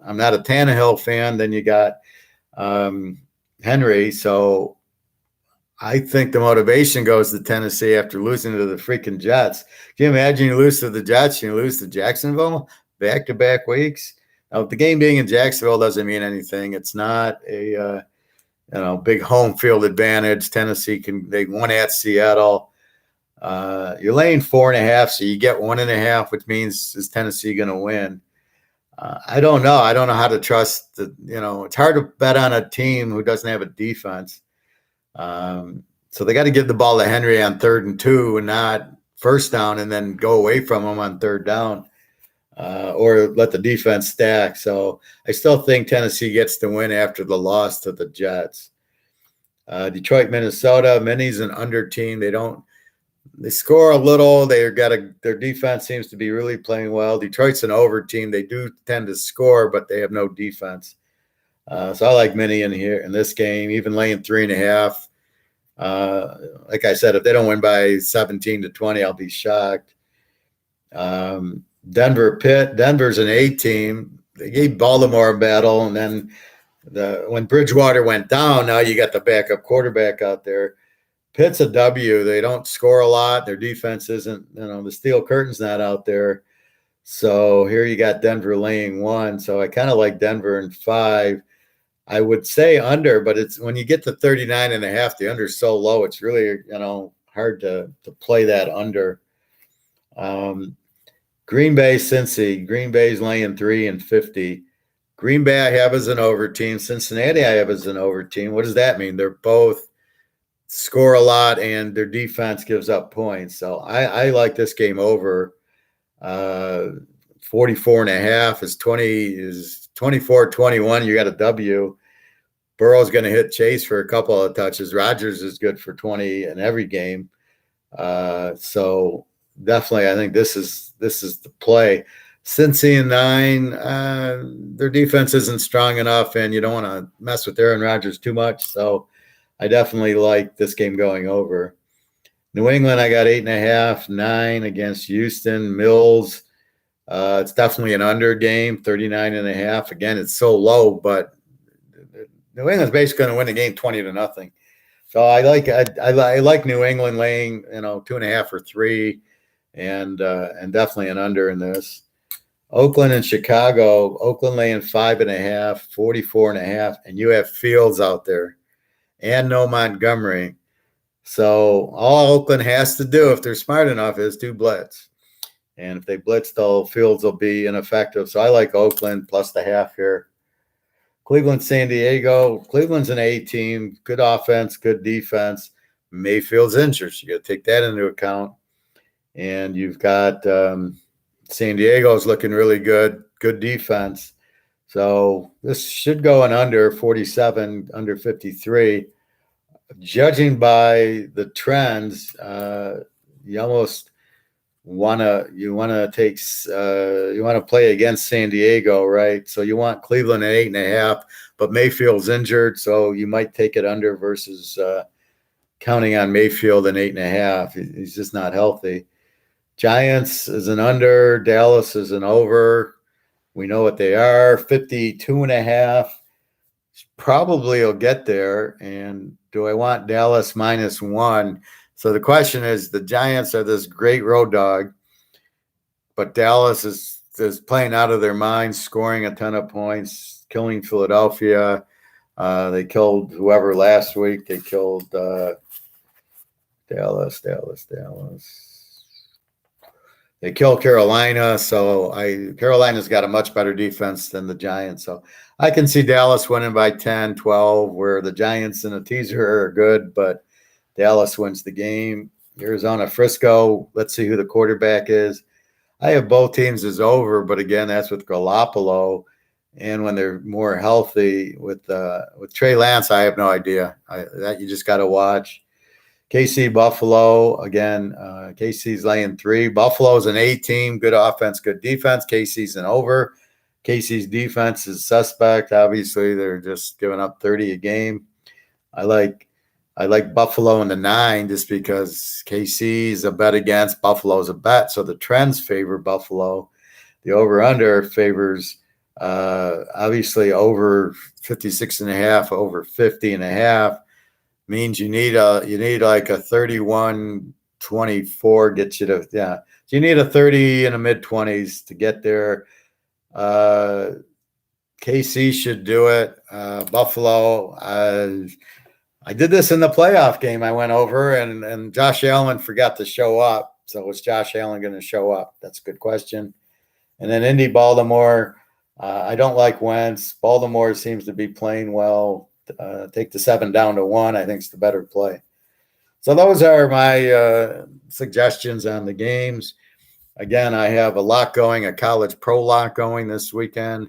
I'm not a Tannehill fan. Then you got Henry. So I think the motivation goes to Tennessee after losing to the freaking Jets. Can you imagine you lose to the Jets and you lose to Jacksonville back-to-back weeks? Now, the game being in Jacksonville doesn't mean anything. It's not a big home field advantage. Tennessee they won at Seattle. You're laying 4.5, so you get 1.5, which means is Tennessee going to win? I don't know. I don't know how to trust it's hard to bet on a team who doesn't have a defense. So they got to give the ball to Henry on 3rd and 2 and not first down and then go away from him on 3rd down. Or let the defense stack. So I still think Tennessee gets the win after the loss to the Jets. Detroit, Minnesota. Minnie's an under team. They score a little. Their defense seems to be really playing well. Detroit's an over team. They do tend to score, but they have no defense. So I like Minnie in this game, even laying 3.5. Like I said, if they don't win by 17-20, I'll be shocked. Denver, Pitt. Denver's an A team. They gave Baltimore a battle, and then when Bridgewater went down, now you got the backup quarterback out there. Pitt's a W. They don't score a lot. Their defense isn't, the steel curtain's not out there. So here you got Denver laying 1. So I kind of like Denver in 5. I would say under, but it's when you get to 39.5, the under is so low, it's really, hard to play that under. Green Bay, Cincy. Green Bay's laying 3 and 50. Green Bay I have as an over team. Cincinnati I have as an over team. What does that mean? They're both score a lot and their defense gives up points. So I like this game over. 44.5 is 24-21. You got a W. Burrow's going to hit Chase for a couple of touches. Rodgers is good for 20 in every game. So definitely, I think this is the play. Cincy and 9, their defense isn't strong enough, and you don't want to mess with Aaron Rodgers too much. So I definitely like this game going over. New England, I got 8.5, 9 against Houston. Mills, it's definitely an under game, 39.5. Again, it's so low, but New England's basically going to win the game 20-0. So I like New England laying 2.5 or 3, and definitely an under in this. Oakland and Chicago. Oakland laying 5.5, 44.5, and you have Fields out there, and no Montgomery. So all Oakland has to do, if they're smart enough, is to blitz. And if they blitz, Fields will be ineffective. So I like Oakland plus the half here. Cleveland, San Diego. Cleveland's an A team. Good offense, good defense. Mayfield's injured. You got to take that into account. And you've got San Diego's looking really good. Good defense. So this should go in under 47, under 53. Judging by the trends, you almost want to play against San Diego, right? So you want Cleveland at 8.5, but Mayfield's injured, so you might take it under versus counting on Mayfield in 8.5. He's just not healthy. Giants is an under, Dallas is an over. We know what they are. 52.5. Probably will get there. And do I want Dallas -1? So the question is, the Giants are this great road dog, but Dallas is playing out of their minds, scoring a ton of points, killing Philadelphia. They killed whoever last week. They killed Dallas. They killed Carolina. So Carolina's got a much better defense than the Giants. So I can see Dallas winning by 10, 12, where the Giants in a teaser are good, but Dallas wins the game. Arizona, Frisco. Let's see who the quarterback is. I have both teams as over, but again, that's with Garoppolo. And when they're more healthy with Trey Lance, I have no idea. That you just got to watch. KC, Buffalo. Again, KC's laying 3. Buffalo's an A team. Good offense, good defense. KC's an over. KC's defense is suspect. Obviously, they're just giving up 30 a game. I like Buffalo in the 9 just because KC's a bet against. Buffalo's a bet. So the trends favor Buffalo. The over-under favors obviously over 56.5, over 50.5. Means you need like a 31-24 gets you to, yeah. So you need a 30 in the mid-20s to get there. KC should do it. Buffalo, I did this in the playoff game. I went over and Josh Allen forgot to show up. So was Josh Allen going to show up? That's a good question. And then Indy, Baltimore. I don't like Wentz. Baltimore seems to be playing well. Take the 7 down to 1. I think it's the better play. So those are my suggestions on the games. Again, I have a lot going, a college pro lot going this weekend.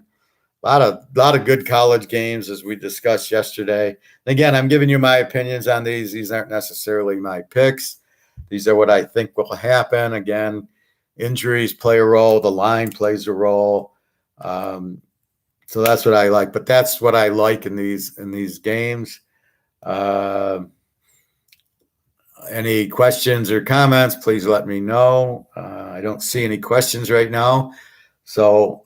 A lot of good college games as we discussed yesterday. And again, I'm giving you my opinions on these. These aren't necessarily my picks. These are what I think will happen. Again, injuries play a role. The line plays a role. So that's what I like. But that's what I like in these games. Any questions or comments, please let me know. I don't see any questions right now. So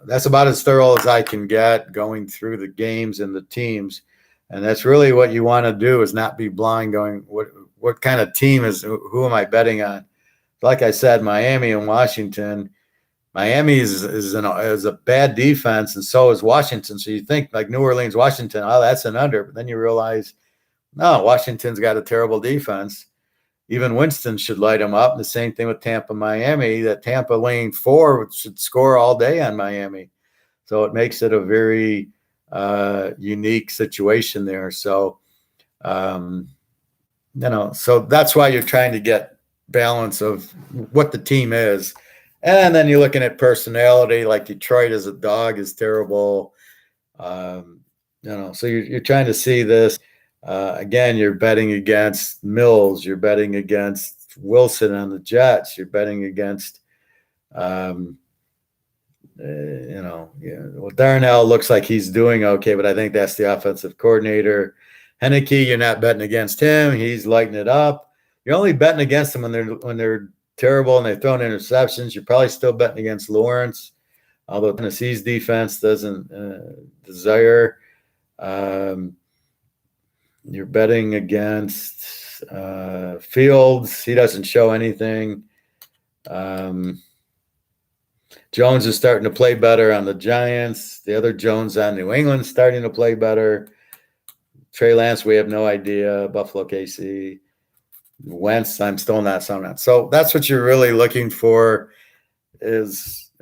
that's about as thorough as I can get going through the games and the teams. And that's really what you want to do, is not be blind going, what kind of team who am I betting on? Like I said, Miami and Washington. Miami is a bad defense, and so is Washington. So you think like New Orleans, Washington, oh, that's an under. But then you realize, no, Washington's got a terrible defense. Even Winston should light them up. And the same thing with Tampa, Miami, that Tampa lane 4 should score all day on Miami. So it makes it a very unique situation there. So, so that's why you're trying to get balance of what the team is. And then you're looking at personality, like Detroit as a dog is terrible. So you're trying to see this. Again, you're betting against Mills. You're betting against Wilson on the Jets. You're betting against, well, Darnell looks like he's doing okay, but I think that's the offensive coordinator. Henneke, you're not betting against him. He's lighting it up. You're only betting against them when they're terrible and they're throwing interceptions. You're probably still betting against Lawrence, although Tennessee's defense doesn't desire. You're betting against Fields. He doesn't show anything. Jones is starting to play better on the Giants. The other Jones on New England starting to play better. Trey Lance, we have no idea. Buffalo, KC. Wentz, I'm still not. So that's what you're really looking for is,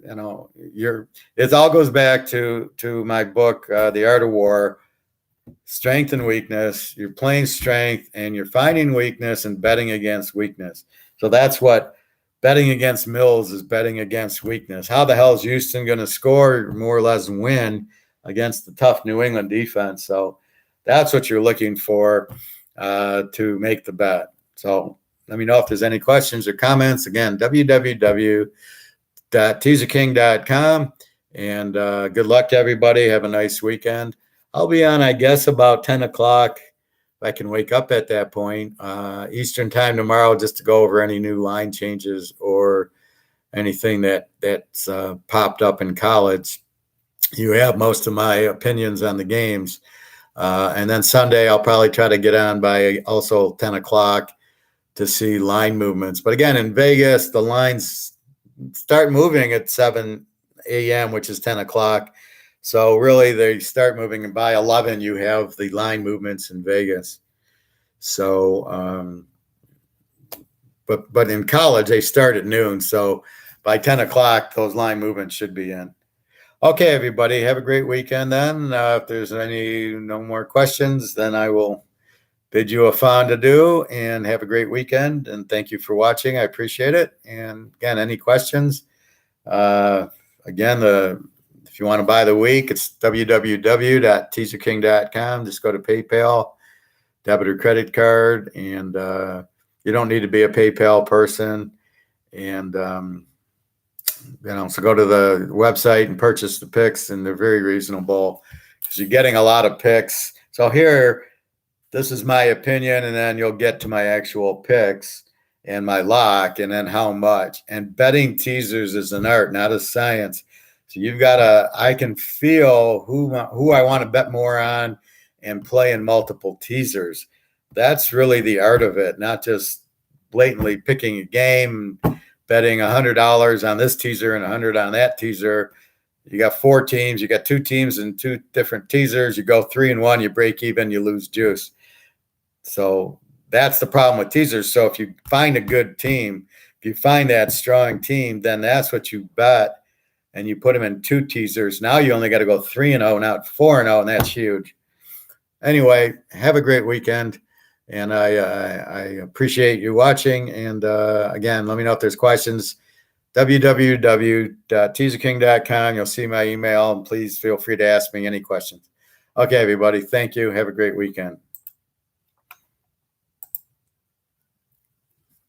it all goes back to my book, The Art of War. Strength and weakness. You're playing strength and you're finding weakness and betting against weakness. So that's what betting against Mills is, betting against weakness. How the hell is Houston going to score, more or less win against the tough New England defense? So that's what you're looking for to make the bet. So let me know if there's any questions or comments. Again, www.teaserking.com. And good luck to everybody. Have a nice weekend. I'll be on, I guess, about 10 o'clock, if I can wake up at that point, Eastern time tomorrow, just to go over any new line changes or anything that's popped up in college. You have most of my opinions on the games. And then Sunday, I'll probably try to get on by also 10 o'clock to see line movements. But again, in Vegas, the lines start moving at 7 a.m., which is 10 o'clock. So really, they start moving, and by 11, you have the line movements in Vegas. So, but in college, they start at noon. So by 10 o'clock, those line movements should be in. Okay, everybody, have a great weekend then. If there's no more questions, then I will bid you a fond adieu and have a great weekend. And thank you for watching. I appreciate it. And again, any questions? If you want to buy the week, it's www.teaserking.com. Just go to PayPal, debit or credit card, and you don't need to be a PayPal person. And so go to the website and purchase the picks, and they're very reasonable because you're getting a lot of picks. So here, this is my opinion, and then you'll get to my actual picks and my lock, and then how much. And betting teasers is an art, not a science. So you've got I can feel who I want to bet more on and play in multiple teasers. That's really the art of it, not just blatantly picking a game, betting $100 on this teaser and $100 on that teaser. You got 4 teams, you got 2 teams and 2 different teasers. You go 3-1, you break even, you lose juice. So that's the problem with teasers. So if you find a good team, if you find that strong team, then that's what you bet. And you put them in 2 teasers. Now you only got to go 3-0, not 4-0, and that's huge. Anyway, have a great weekend, and I appreciate you watching. And again, let me know if there's questions. www.teaserking.com. You'll see my email, and please feel free to ask me any questions. Okay, everybody, thank you. Have a great weekend.